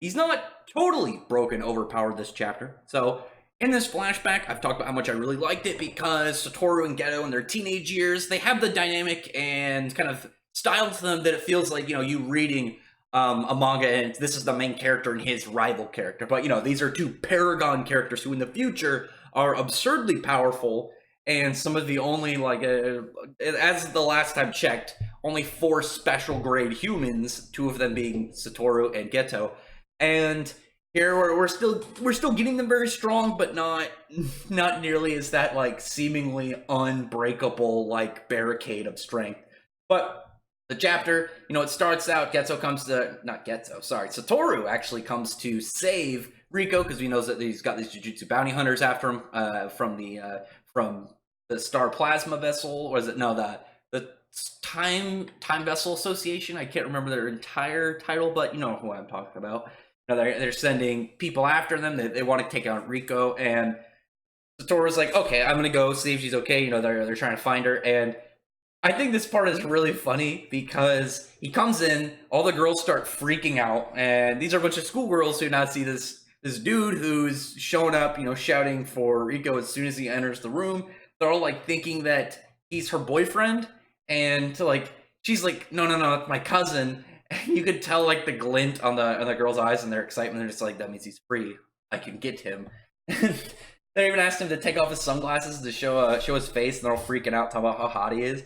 he's not totally broken, overpowered this chapter. So in this flashback, I've talked about how much I really liked it because Satoru and Geto in their teenage years, they have the dynamic and kind of style to them that it feels like, you reading a manga and this is the main character and his rival character. But, these are two paragon characters who in the future are absurdly powerful and some of the only, as the last time checked, only 4 special grade humans, 2 of them being Satoru and Geto. And here we're still getting them very strong, but not nearly as that like seemingly unbreakable like barricade of strength. But the chapter, it starts out. Satoru actually comes to save Rico because he knows that he's got these Jujutsu bounty hunters after him from the Star Plasma Vessel, or is it no the Time Vessel Association? I can't remember their entire title, but you know who I'm talking about. They're sending people after them. They want to take out Rico, and Satoru's like, okay, I'm gonna go see if she's okay. They're trying to find her, and I think this part is really funny because he comes in, all the girls start freaking out, and these are a bunch of schoolgirls who now see this dude who's showing up, shouting for Rico as soon as he enters the room. They're all like thinking that he's her boyfriend, and like she's like, no, it's my cousin. And you could tell like the glint on the girls' eyes and their excitement. They're just like, that means he's free. I can get him. They even asked him to take off his sunglasses to show his face, and they're all freaking out, talking about how hot he is.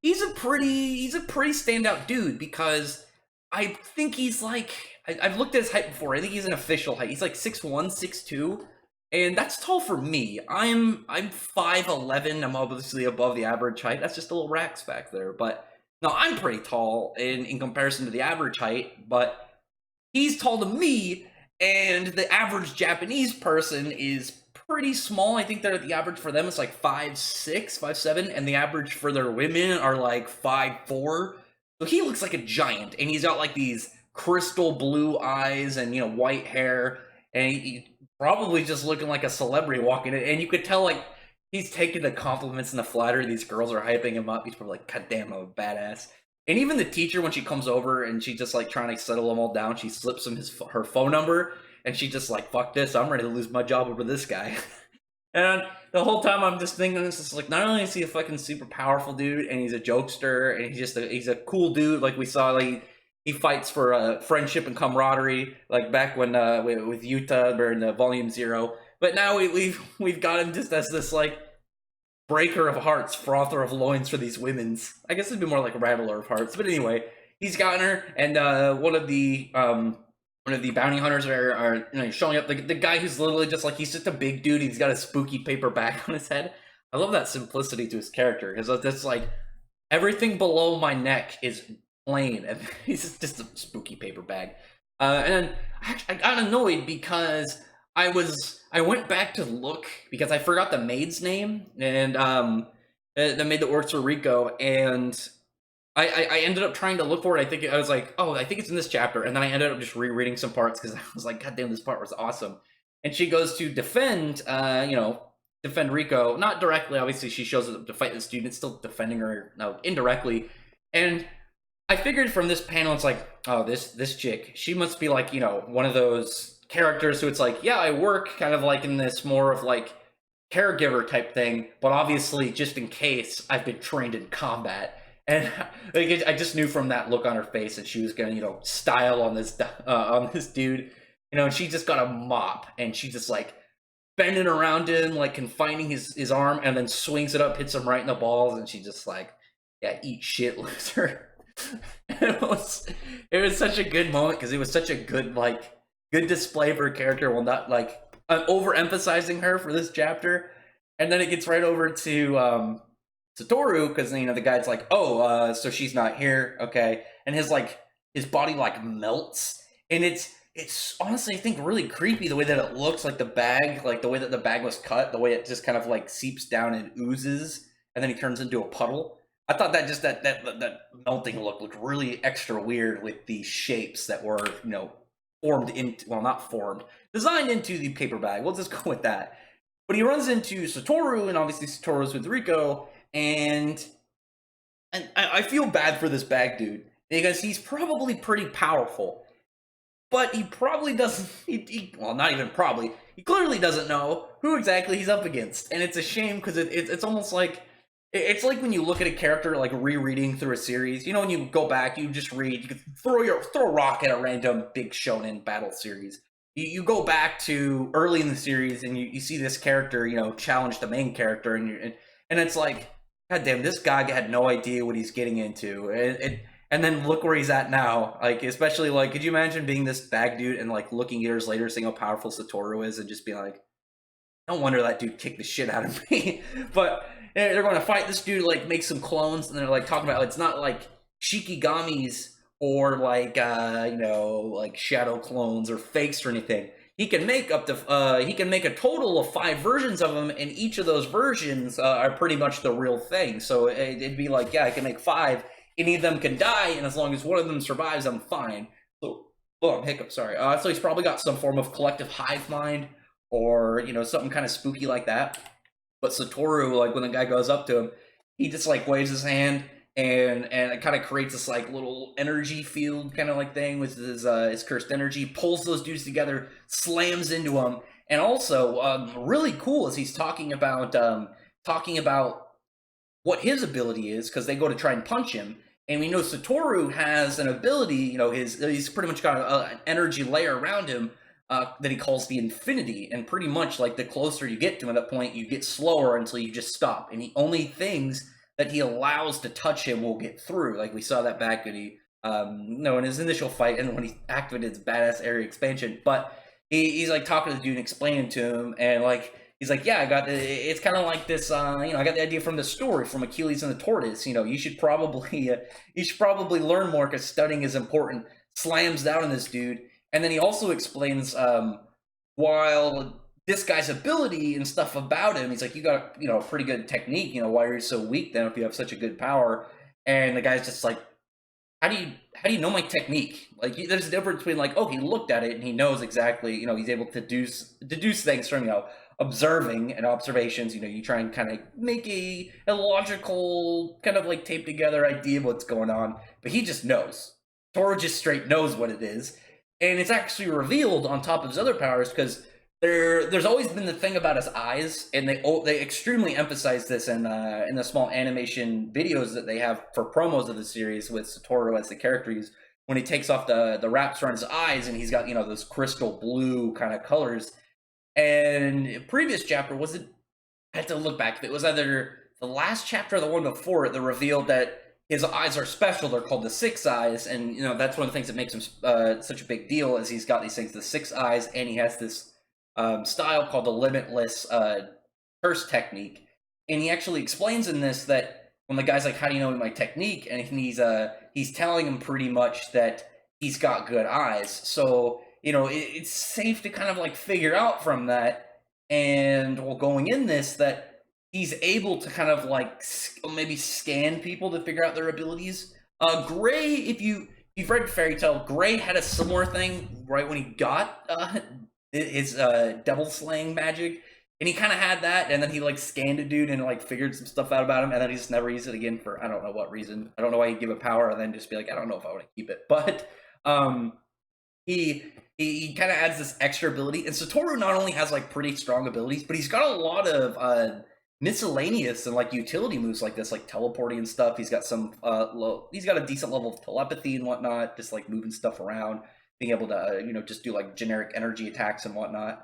He's a pretty standout dude because I think he's like I've looked at his height before. I think he's an official height. He's like 6'1", 6'2", and that's tall for me. I'm 5'11". I'm obviously above the average height. That's just a little racks back there, but no, I'm pretty tall in comparison to the average height. But he's tall to me, and the average Japanese person is pretty small. I think the average for them is like 5'6", 5'7", and the average for their women are like 5'4". So he looks like a giant, and he's got like these crystal blue eyes and white hair, and he's probably just looking like a celebrity walking in. And you could tell like he's taking the compliments and the flattery. These girls are hyping him up. He's probably like, God damn, I'm a badass. And even the teacher, when she comes over and she's just like trying to settle them all down, she slips him her phone number, and she just like, fuck this, I'm ready to lose my job over this guy. And the whole time I'm just thinking, this is like, not only is he a fucking super powerful dude, and he's a jokester, and he's a cool dude. Like we saw, like he fights for friendship and camaraderie, like back when with Yuta or in the Volume 0. But now we've got him just as this like breaker of hearts, frother of loins for these women's. I guess it'd be more like rattler of hearts. But anyway, he's gotten her, and one of the bounty hunters are showing up. The guy who's literally just like, he's just a big dude. He's got a spooky paper bag on his head. I love that simplicity to his character because it's like everything below my neck is plain, and he's just a spooky paper bag. And I got annoyed because I went back to look because I forgot the maid's name, and the maid that works for Rico, and I ended up trying to look for it. I was like, oh, I think it's in this chapter, and then I ended up just rereading some parts because I was like, God damn, this part was awesome. And she goes to defend Rico, not directly. Obviously, she shows up to fight the student, still defending her, no, indirectly. And I figured from this panel, it's like, oh, this chick, she must be like, one of those characters who it's like, yeah, I work kind of like in this more of like caregiver type thing, but obviously just in case I've been trained in combat. And like, I just knew from that look on her face that she was gonna, style on this dude, and she just got a mop, and she just like bending around him, like confining his arm, and then swings it up, hits him right in the balls, and she just like, yeah, eat shit, loser. it was such a good moment because it was such a good display of her character while not like overemphasizing her for this chapter. And then it gets right over to Satoru because the guy's like, oh, so she's not here, okay, and his body like melts, and it's honestly, I think, really creepy the way that it looks, like the bag, like the way that the bag was cut, the way it just kind of like seeps down and oozes, and then he turns into a puddle. I thought that just that melting looked really extra weird with the shapes that were formed into, well, not formed, designed into the paper bag. We'll just go with that. But he runs into Satoru, and obviously Satoru's with Rico, and I feel bad for this bag dude because he's probably pretty powerful. but he probably doesn't. Well, not even probably. He clearly doesn't know who exactly he's up against, and it's a shame because it's almost like it's like when you look at a character like rereading through a series. You know, when you go back, you just read. You can throw a rock at a random big shonen battle series. You go back to early in the series and you see this character, challenge the main character, and it's like, God damn, this guy had no idea what he's getting into. And then look where he's at now. Like, especially, like, could you imagine being this bag dude and, like, looking years later, seeing how powerful Satoru is and just being like, no wonder that dude kicked the shit out of me. But they're going to fight this dude, like, make some clones, and they're, like, talking about, it's not, like, Shikigamis or, like, like, shadow clones or fakes or anything. He can make he can make a total of 5 versions of them, and each of those versions are pretty much the real thing. So it'd be like, yeah, I can make 5. Any of them can die, and as long as one of them survives, I'm fine. So, hiccup, sorry. So he's probably got some form of collective hive mind, or, something kind of spooky like that. But Satoru, like, when the guy goes up to him, he just, like, waves his hand, and it kind of creates this, like, little energy field kind of, like, thing with his cursed energy, pulls those dudes together, slams into them, and also, really cool is he's talking about what his ability is, because they go to try and punch him, and we know Satoru has an ability, he's pretty much got an energy layer around him that he calls the Infinity, and pretty much, like, the closer you get to him at that point, you get slower until you just stop, and the only things that he allows to touch him will get through. Like, we saw that back when in his initial fight, and when he activated his badass area expansion, but he's, like, talking to the dude and explaining to him, and, like, he's like, yeah, it's kind of like this, I got the idea from the story, from Achilles and the Tortoise. You should probably learn more because studying is important. Slams down on this dude. And then he also explains, while this guy's ability and stuff about him, he's like, you got, a pretty good technique. Why are you so weak then if you have such a good power? And the guy's just like, how do you know my technique? Like, there's a difference between, like, oh, he looked at it and he knows exactly, he's able to deduce things from, observing and observations. You try and kind of make a logical kind of, like, tape together idea of what's going on, but he just knows. Toru just straight knows what it is, and it's actually revealed on top of his other powers, because there's always been the thing about his eyes, and they extremely emphasize this in the small animation videos that they have for promos of the series with Satoru as the character. When he takes off the wraps around his eyes, and he's got those crystal blue kind of colors. And previous chapter I had to look back. It was either the last chapter or the one before it that revealed that his eyes are special. They're called the Six Eyes, and that's one of the things that makes him such a big deal. Is he's got these things, the 6 eyes, and he has this style called the Limitless curse technique. And he actually explains in this that when the guy's like, "How do you know my technique?" and he's telling him pretty much that he's got good eyes. So it's safe to kind of, like, figure out from that, and going in this, that he's able to kind of, like, maybe scan people to figure out their abilities. Gray, if you've read Fairy Tail, Gray had a similar thing right when he got his devil slaying magic, and he kind of had that, and then he, like, scanned a dude and, like, figured some stuff out about him, and then he just never used it again for I don't know what reason. I don't know why he'd give it power and then just be like, I don't know if I want to keep it, but he kind of adds this extra ability, and Satoru not only has, like, pretty strong abilities, but he's got a lot of miscellaneous and, like, utility moves like this, like teleporting and stuff. He's got some he's got a decent level of telepathy and whatnot, just, like, moving stuff around, being able to just do, like, generic energy attacks and whatnot.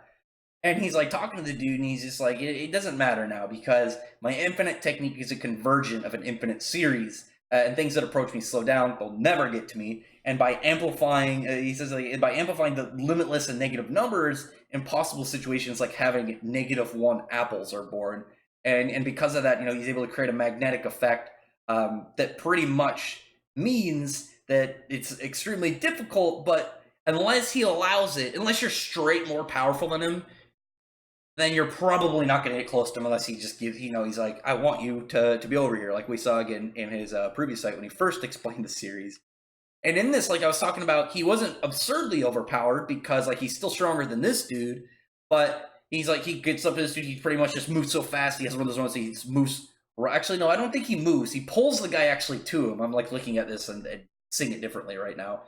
And he's, like, talking to the dude, and he's just like, it doesn't matter now, because my infinite technique is a convergent of an infinite series, and things that approach me slow down, they'll never get to me. And by amplifying, he says, like, by amplifying the limitless and negative numbers, impossible situations like having -1 apples are born. And because of that, he's able to create a magnetic effect that pretty much means that it's extremely difficult, but unless he allows it, unless you're straight more powerful than him, then you're probably not going to get close to him unless he just gives, he's like, I want you to be over here, like we saw again in his previous site when he first explained the series. And in this, like I was talking about, he wasn't absurdly overpowered, because, like, he's still stronger than this dude, but he's like, he gets up to this dude, he pretty much just moves so fast, he has one of those ones, he moves, actually, no, I don't think he moves, he pulls the guy actually to him. I'm, like, looking at this and seeing it differently right now.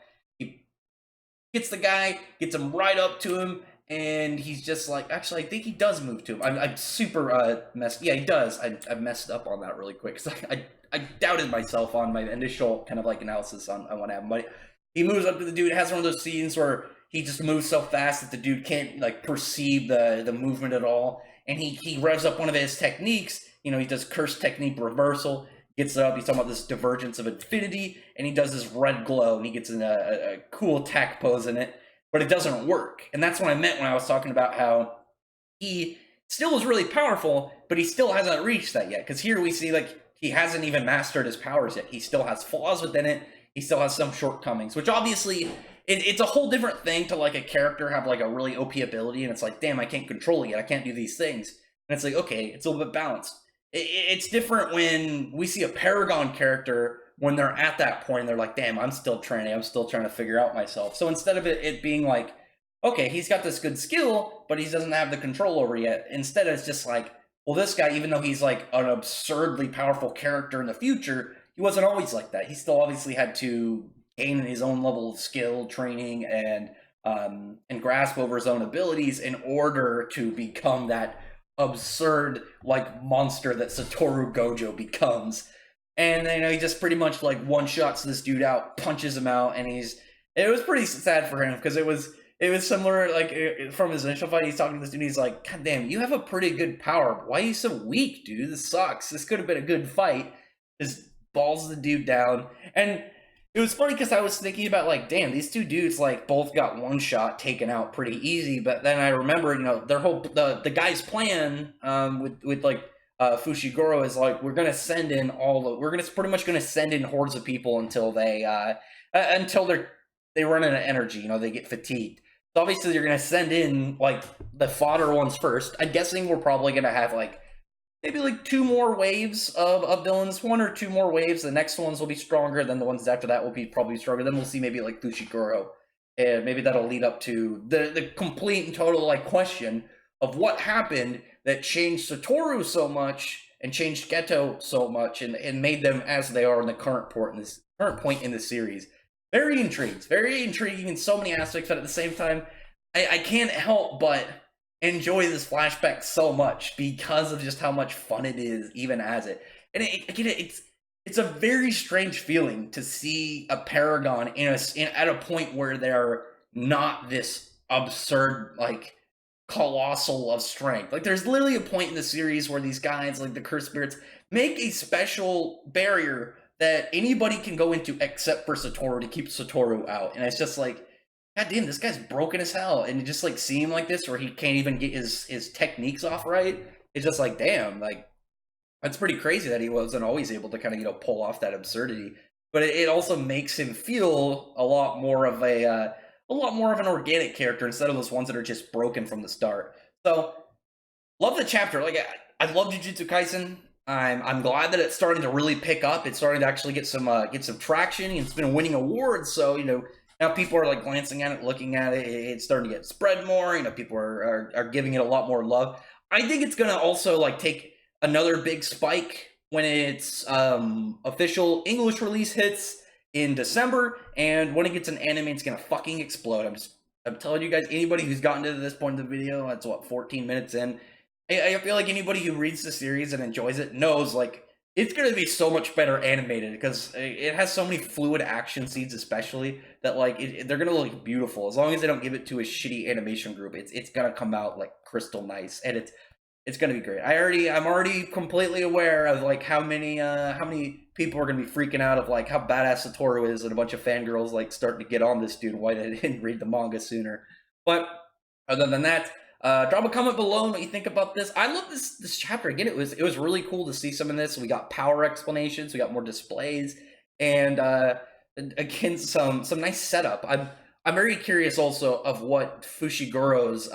Gets the guy, gets him right up to him, and he's just like, actually, I think he does move to him. I'm super messed. Yeah, he does. I messed up on that really quick because I doubted myself on my initial kind of like analysis on what happened. But he moves up to the dude. Has one of those scenes where he just moves so fast that the dude can't like perceive the movement at all, and he revs up one of his techniques. You know, he does curse technique reversal. Gets it up. He's talking about this divergence of infinity, and he does this red glow, and he gets in a cool attack pose in it, but it doesn't work. And that's what I meant when I was talking about how he still is really powerful, but he still hasn't reached that yet. Because here we see like he hasn't even mastered his powers yet. He still has flaws within it. He still has some shortcomings, which obviously it's a whole different thing to like a character have like a really OP ability, and it's like, damn, I can't control it yet. I can't do these things. And it's like, okay, it's a little bit balanced. It's different when we see a Paragon character when they're at that point, they're like, damn, I'm still training. I'm still trying to figure out myself. So instead of it being like, okay, he's got this good skill, but he doesn't have the control over yet. Instead, it's just like, well, this guy, even though he's like an absurdly powerful character in the future, he wasn't always like that. He still obviously had to gain his own level of skill, training, and grasp over his own abilities in order to become that absurd like monster that Satoru Gojo becomes. And you know, he just pretty much like one shots this dude out, punches him out, and it was pretty sad for him because it was similar like from his initial fight. He's talking to this dude, he's like, God damn, you have a pretty good power. Why are you so weak, dude? This sucks. This could have been a good fight. Just balls the dude down. And it was funny because I was thinking about like, damn, these two dudes like both got one shot taken out pretty easy. But then I remember, you know, their whole the guy's plan with like Fushiguro is like, we're gonna send in we're pretty much gonna send in hordes of people until they run out of energy. You know, they get fatigued. So obviously you're gonna send in like the fodder ones first. I'm guessing we're probably gonna have like maybe like 2 more waves of villains, 1 or 2 more waves. The next ones will be stronger, then the ones after that will be probably stronger. Then we'll see maybe like Fushiguro, and maybe that'll lead up to the complete and total like question of what happened that changed Satoru so much and changed Geto so much and made them as they are in the current point in the series. Very intriguing in so many aspects, but at the same time, I can't help but enjoy this flashback so much because of just how much fun it is, even as it. And it's a very strange feeling to see a Paragon at a point where they're not this absurd, like, colossal of strength. Like, there's literally a point in the series where these guys, like the Cursed Spirits, make a special barrier that anybody can go into except for Satoru to keep Satoru out. And it's just like, God damn, this guy's broken as hell. And just like seeing him like this where he can't even get his techniques off right, it's just like, damn, like, that's pretty crazy that he wasn't always able to kind of, you know, pull off that absurdity. But it also makes him feel a lot more of an organic character instead of those ones that are just broken from the start. So, love the chapter. Like, I love Jujutsu Kaisen. I'm glad that it's starting to really pick up. It's starting to actually get some traction. It's been winning awards, so, you know, now people are like glancing at it, looking at it. It's starting to get spread more. You know, people are giving it a lot more love. I think it's gonna also like take another big spike when its official English release hits in December, and when it gets an anime, it's gonna fucking explode. I'm telling you guys, anybody who's gotten to this point in the video, that's what, 14 minutes in. I feel like anybody who reads the series and enjoys it knows like it's going to be so much better animated because it has so many fluid action scenes, especially that like they're going to look beautiful as long as they don't give it to a shitty animation group. It's going to come out like crystal nice, and it's going to be great. I'm already completely aware of like how many people are going to be freaking out of like how badass Satoru is, and a bunch of fangirls like starting to get on this dude. Why they didn't read the manga sooner? But other than that. Drop a comment below on what you think about this. I love this chapter. Again, it was really cool to see some of this. We got power explanations, we got more displays, and again some nice setup. I'm very curious also of what Fushiguro's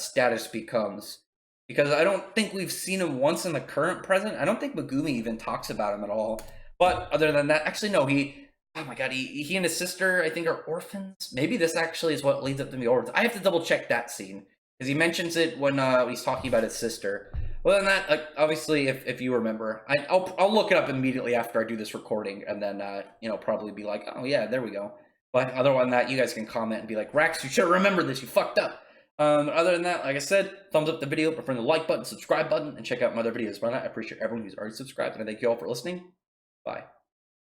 status becomes, because I don't think we've seen him once in the current present. I don't think Megumi even talks about him at all. But other than that, actually no, oh my god, he and his sister I think are orphans. Maybe this actually is what leads up to the orphans. I have to double check that scene, because he mentions it when he's talking about his sister. Well, than that, like, obviously, if you remember, I'll look it up immediately after I do this recording, and then you know, probably be like, oh yeah, there we go. But other than that, you guys can comment and be like, Rex, you should have remembered this. You fucked up. Other than that, like I said, thumbs up the video, prefer the like button, subscribe button, and check out my other videos. But I appreciate everyone who's already subscribed, and I thank you all for listening. Bye.